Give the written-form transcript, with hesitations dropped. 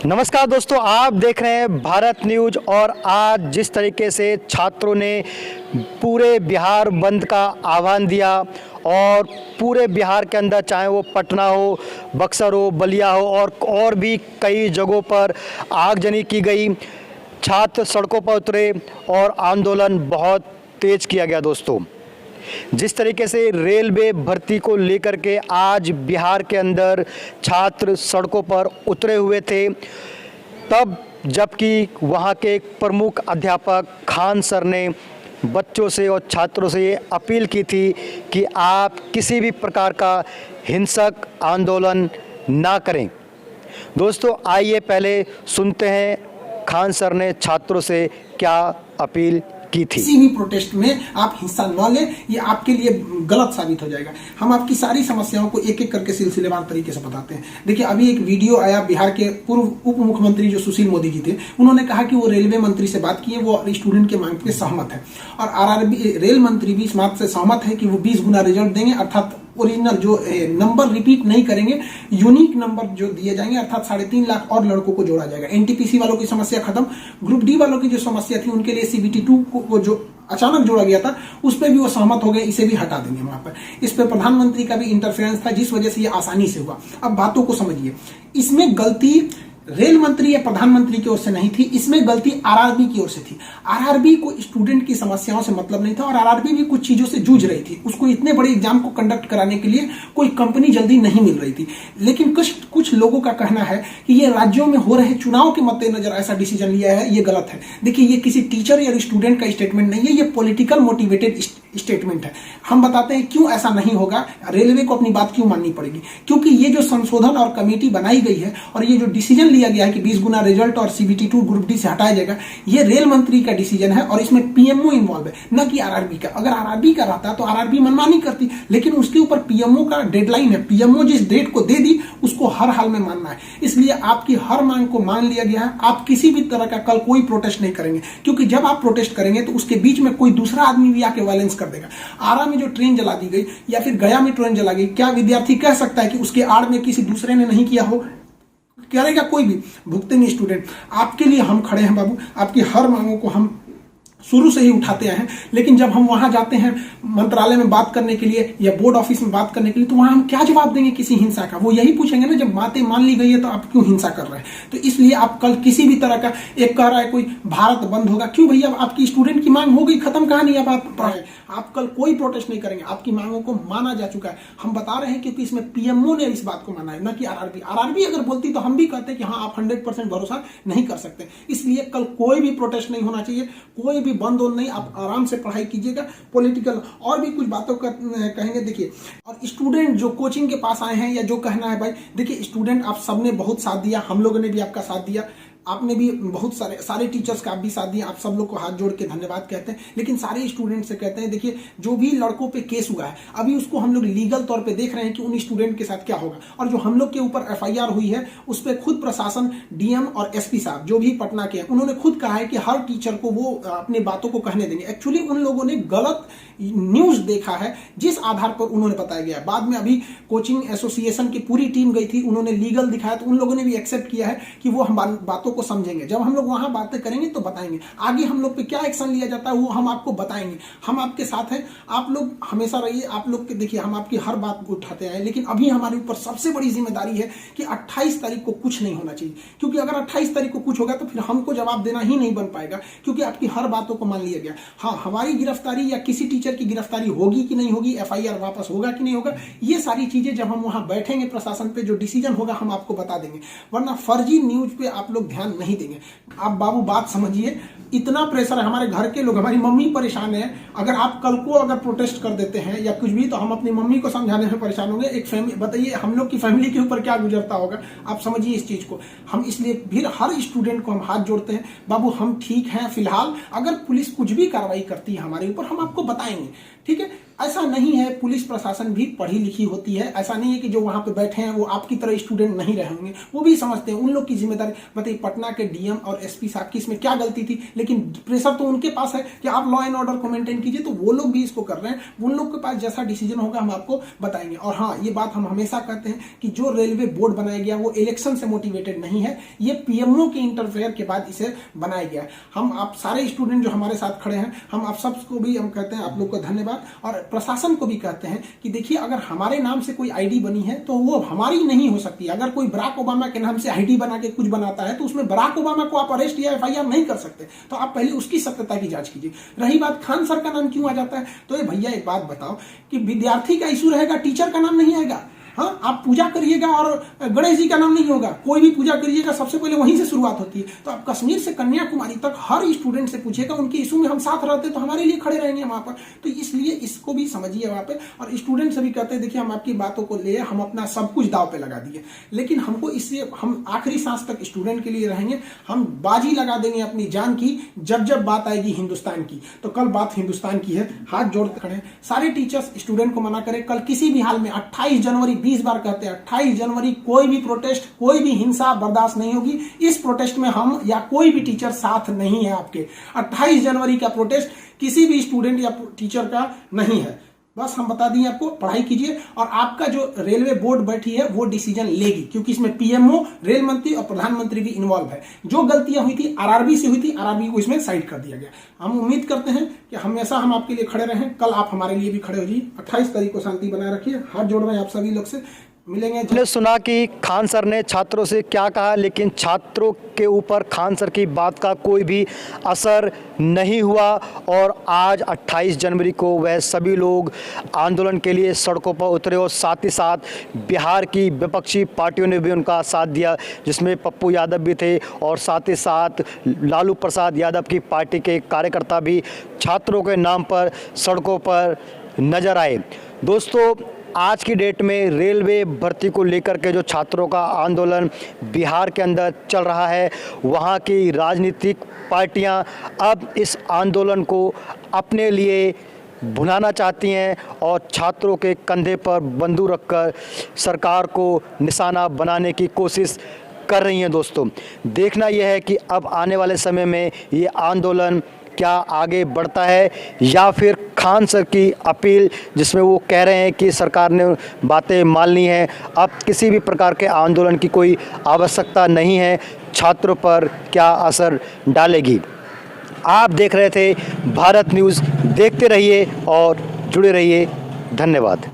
नमस्कार दोस्तों, आप देख रहे हैं भारत न्यूज। और आज जिस तरीके से छात्रों ने पूरे बिहार बंद का आह्वान दिया और पूरे बिहार के अंदर, चाहे वो पटना हो, बक्सर हो, बलिया हो और भी कई जगहों पर आगजनी की गई, छात्र सड़कों पर उतरे और आंदोलन बहुत तेज किया गया। दोस्तों, जिस तरीके से रेलवे भर्ती को लेकर के आज बिहार के अंदर छात्र सड़कों पर उतरे हुए थे, तब जबकि वहाँ के एक प्रमुख अध्यापक खान सर ने बच्चों से और छात्रों से ये अपील की थी कि आप किसी भी प्रकार का हिंसक आंदोलन ना करें। दोस्तों, आइए पहले सुनते हैं खान सर ने छात्रों से क्या अपील की थी। किसी भी प्रोटेस्ट में आप हिस्सा न लें, ये आपके लिए गलत साबित हो जाएगा। हम आपकी सारी समस्याओं को एक एक करके सिलसिलेवार तरीके से बताते हैं। देखिए, अभी एक वीडियो आया, बिहार के पूर्व उप मुख्यमंत्री जो सुशील मोदी जी थे, उन्होंने कहा कि वो रेलवे मंत्री से बात किए, वो स्टूडेंट के मांग पे सहमत है और आरआरबी रेल मंत्री भी इस बात से सहमत है कि वो 20 गुना रिजल्ट देंगे, अर्थात ओरिजिनल जो नंबर रिपीट नहीं करेंगे, यूनिक नंबर जो दिए जाएंगे, अर्थात 3.5 लाख और लड़कों को जोड़ा जाएगा। एनटीपीसी वालों की समस्या खत्म, ग्रुप डी वालों की जो समस्या थी उनके लिए सीबीटी 2 को जो अचानक जोड़ा गया था उस पर भी वो सहमत हो गए, इसे भी हटा देंगे वहां पर। इस पर प्रधानमंत्री का भी इंटरफेरेंस था, जिस वजह से ये आसानी से हुआ। अब बातों को समझिए, इसमें गलती रेल मंत्री या प्रधानमंत्री की ओर से नहीं थी, इसमें गलती आरआरबी की ओर से थी। आरआरबी को स्टूडेंट की समस्याओं से मतलब नहीं था और आरआरबी भी कुछ चीजों से जूझ रही थी। उसको इतने बड़े एग्जाम को कंडक्ट कराने के लिए कोई कंपनी जल्दी नहीं मिल रही थी। लेकिन कुछ लोगों का कहना है कि ये राज्यों में हो रहे चुनाव के मद्देनजर ऐसा डिसीजन लिया है, ये गलत है। देखिए, ये किसी टीचर या स्टूडेंट का स्टेटमेंट नहीं है, ये पॉलिटिकल मोटिवेटेड स्टेटमेंट है। हम बताते हैं क्यों ऐसा नहीं होगा, रेलवे को अपनी बात क्यों माननी पड़ेगी। क्योंकि ये जो संशोधन और कमेटी बनाई गई है और ये जो डिसीजन लिया गया है कि 20 गुना रिजल्ट और सीबीटी 2 ग्रुप डी से हटाया जाएगा, ये रेल मंत्री का डिसीजन है और इसमें पीएमओ इन्वॉल्व है, न कि आरआरबी का। अगर आरआरबी का रहता तो आरआरबी मनमानी करती, लेकिन उसके ऊपर पीएमओ का डेडलाइन है। पीएमओ जिस डेट को दे दी उसको हर हाल में मानना है, इसलिए आपकी हर मांग को मान लिया गया है। आप किसी भी तरह का कल कोई प्रोटेस्ट नहीं करेंगे, क्योंकि जब आप प्रोटेस्ट करेंगे तो उसके बीच में कोई दूसरा आदमी भी आके वायलेंस कर देगा। आरा में जो ट्रेन जला दी गई या फिर गया में ट्रेन जला गई, क्या विद्यार्थी कह सकता है कि उसके आड़ में किसी दूसरे ने नहीं किया हो? करेगा कोई भी, भुगतेंगे स्टूडेंट। आपके लिए हम खड़े हैं बाबू, आपकी हर मांगों को हम शुरू से ही उठाते आए हैं। लेकिन जब हम वहां जाते हैं मंत्रालय में बात करने के लिए या बोर्ड ऑफिस में बात करने के लिए, तो वहां हम क्या जवाब देंगे किसी हिंसा का? वो यही पूछेंगे ना, जब बातें मान ली गई है तो आप क्यों हिंसा कर रहे हैं? तो इसलिए आप कल किसी भी तरह का, एक कह रहा है कोई भारत बंद होगा, क्यों भैया? आपकी स्टूडेंट की मांग हो गई, खत्म कहानी। अब आप कल कोई प्रोटेस्ट नहीं करेंगे, आपकी मांगों को माना जा चुका है। हम बता रहे हैं क्योंकि इसमें पीएमओ ने इस बात को माना है, न कि आरआरबी। आरआरबी अगर बोलती तो हम भी कहते कि हाँ, आप 100% भरोसा नहीं कर सकते। इसलिए कल कोई भी प्रोटेस्ट नहीं होना चाहिए, कोई भी बंद नहीं। आप आराम से पढ़ाई कीजिएगा। पॉलिटिकल और भी कुछ बातों का कहेंगे। देखिए, और स्टूडेंट जो कोचिंग के पास आए हैं या जो कहना है भाई, देखिए स्टूडेंट आप सबने बहुत साथ दिया, हम लोगों ने भी आपका साथ दिया, आपने भी बहुत सारे टीचर्स का आप भी साथ दिया। आप सब लोग को हाथ जोड़ के धन्यवाद कहते हैं। लेकिन सारे स्टूडेंट से कहते हैं, देखिए जो भी लड़कों पे केस हुआ है, अभी उसको हम लोग लीगल तौर पे देख रहे हैं कि उन स्टूडेंट के साथ क्या होगा। और जो हम लोग के ऊपर एफआईआर हुई है, उस पर खुद प्रशासन, डीएम और एसपी साहब जो भी पटना के हैं, उन्होंने खुद कहा है कि हर टीचर को वो अपनी बातों को कहने देंगे। एक्चुअली उन लोगों ने गलत न्यूज देखा है, जिस आधार पर उन्होंने बताया गया। बाद में अभी कोचिंग एसोसिएशन की पूरी टीम गई थी, उन्होंने लीगल दिखाया, तो उन लोगों ने भी एक्सेप्ट किया है कि वो हम बातों को समझेंगे। जब हम लोग वहां बातें करेंगे तो बताएंगे, आगे हम लोग पे क्या एक्शन लिया जाता है वो हम आपको बताएंगे। हम आपके साथ हैं, आप लोग हमेशा रहिए। आप लोग के देखिए, हम आपकी हर बात को उठाते हैं। लेकिन अभी हमारे ऊपर सबसे बड़ी जिम्मेदारी है कि 28 तारीख को कुछ नहीं होना चाहिए, क्योंकि अगर 28 तारीख को कुछ होगा तो फिर हमको जवाब देना ही नहीं बन पाएगा, क्योंकि आपकी हर बातों को मान लिया गया। हाँ, हमारी गिरफ्तारी या किसी टीचर की गिरफ्तारी होगी कि नहीं होगी, एफआईआर वापस होगा कि नहीं होगा, ये सारी चीजें जब हम वहां बैठेंगे प्रशासन पे, जो डिसीजन होगा हम आपको बता देंगे। वरना फर्जी न्यूज पे आप लोग ध्यान नहीं देंगे। आप बाबू बात समझिए, इतना प्रेशर है। हमारे घर के लोग, हमारी मम्मी परेशान है। अगर आप कल को अगर प्रोटेस्ट कर देते हैं या कुछ भी, तो हम अपनी मम्मी को समझाने में परेशान होंगे। एक फैमिली, बताइए हम लोग की फैमिली के ऊपर क्या गुजरता होगा। आप समझिए इस चीज को। हम इसलिए फिर हर स्टूडेंट को हम हाथ जोड़ते हैं, बाबू हम ठीक हैं फिलहाल। अगर पुलिस कुछ भी कार्रवाई करती है हमारे ऊपर, हम आपको बताएंगे, ठीक है? ऐसा नहीं है, पुलिस प्रशासन भी पढ़ी लिखी होती है। ऐसा नहीं है कि जो वहां पे बैठे हैं वो आपकी तरह स्टूडेंट नहीं रहे होंगे, वो भी समझते हैं। उन लोग की जिम्मेदारी, बताइए पटना के डीएम और एसपी साहब की इसमें क्या गलती थी? लेकिन प्रेशर तो उनके पास है कि आप लॉ एंड ऑर्डर को मेंटेन कीजिए, तो वो लोग भी इसको कर रहे हैं। उन लोग के पास जैसा डिसीजन होगा हम आपको बताएंगे। और हाँ, ये बात हम हमेशा कहते हैं कि जो रेलवे बोर्ड बनाया गया वो इलेक्शन से मोटिवेटेड नहीं है, ये पीएमओ के इंटरफेयर के बाद इसे बनाया गया है। हम आप सारे स्टूडेंट जो हमारे साथ खड़े हैं, हम आप सबको भी हम कहते हैं आप लोग को धन्यवाद, और प्रशासन को भी कहते हैं कि देखिए अगर हमारे नाम से कोई आईडी बनी है तो वो हमारी नहीं हो सकती। अगर कोई बराक ओबामा के नाम से आईडी बना के कुछ बनाता है तो उसमें बराक ओबामा को आप अरेस्ट या एफआईआर नहीं कर सकते, तो आप पहले उसकी सत्यता की जांच कीजिए। रही बात खान सर का नाम क्यों आ जाता है, तो ये भैया एक बात बताओ कि विद्यार्थी का इशू रहेगा, टीचर का नाम नहीं आएगा। हाँ, आप पूजा करिएगा और गणेश जी का नाम नहीं होगा, कोई भी पूजा करिएगा सबसे पहले वहीं से शुरुआत होती है। तो आप कश्मीर से कन्याकुमारी तक हर स्टूडेंट से पूछिएगा, उनके इशू में हम साथ रहते तो हमारे लिए खड़े रहेंगे वहां पर। तो इसलिए इसको भी समझिए वहां पे। और स्टूडेंट से भी कहते हैं देखिए हम आपकी बातों को ले, हम अपना सब कुछ दाव पे लगा दिए, लेकिन हमको इससे हम आखिरी सांस तक स्टूडेंट के लिए रहेंगे। हम बाजी लगा देंगे अपनी जान की जब जब बात आएगी हिंदुस्तान की। तो कल बात हिंदुस्तान की है, हाथ जोड़ते खड़े। सारे टीचर्स स्टूडेंट को मना करें, कल किसी भी हाल में 28 जनवरी 20 बार कहते हैं 28 जनवरी कोई भी प्रोटेस्ट, कोई भी हिंसा बर्दाश्त नहीं होगी। इस प्रोटेस्ट में हम या कोई भी टीचर साथ नहीं है आपके। 28 जनवरी का प्रोटेस्ट किसी भी स्टूडेंट या टीचर का नहीं है। बस हम बता दिए आपको, पढ़ाई कीजिए और आपका जो रेलवे बोर्ड बैठी है वो डिसीजन लेगी, क्योंकि इसमें पीएमओ, रेल मंत्री और प्रधानमंत्री भी इन्वॉल्व है। जो गलतियां हुई थी आरआरबी से हुई थी, आरआरबी को इसमें साइड कर दिया गया। हम उम्मीद करते हैं कि हमेशा हम आपके लिए खड़े रहें, कल आप हमारे लिए भी खड़े हो जाइए। 28 तारीख को शांति बनाए रखिए। हाथ जोड़ रहे हैं आप सभी लोग से, मिलेंगे। हमने सुना कि खान सर ने छात्रों से क्या कहा, लेकिन छात्रों के ऊपर खान सर की बात का कोई भी असर नहीं हुआ और आज 28 जनवरी को वह सभी लोग आंदोलन के लिए सड़कों पर उतरे और साथ ही साथ बिहार की विपक्षी पार्टियों ने भी उनका साथ दिया, जिसमें पप्पू यादव भी थे और साथ ही साथ लालू प्रसाद यादव की पार्टी के कार्यकर्ता भी छात्रों के नाम पर सड़कों पर नजर आए। दोस्तों, आज की डेट में रेलवे भर्ती को लेकर के जो छात्रों का आंदोलन बिहार के अंदर चल रहा है, वहाँ की राजनीतिक पार्टियाँ अब इस आंदोलन को अपने लिए भुनाना चाहती हैं और छात्रों के कंधे पर बंदूक रखकर सरकार को निशाना बनाने की कोशिश कर रही हैं। दोस्तों, देखना यह है कि अब आने वाले समय में ये आंदोलन क्या आगे बढ़ता है या फिर खान सर की अपील, जिसमें वो कह रहे हैं कि सरकार ने बातें मान ली हैं, अब किसी भी प्रकार के आंदोलन की कोई आवश्यकता नहीं है, छात्रों पर क्या असर डालेगी। आप देख रहे थे भारत न्यूज़, देखते रहिए और जुड़े रहिए। धन्यवाद।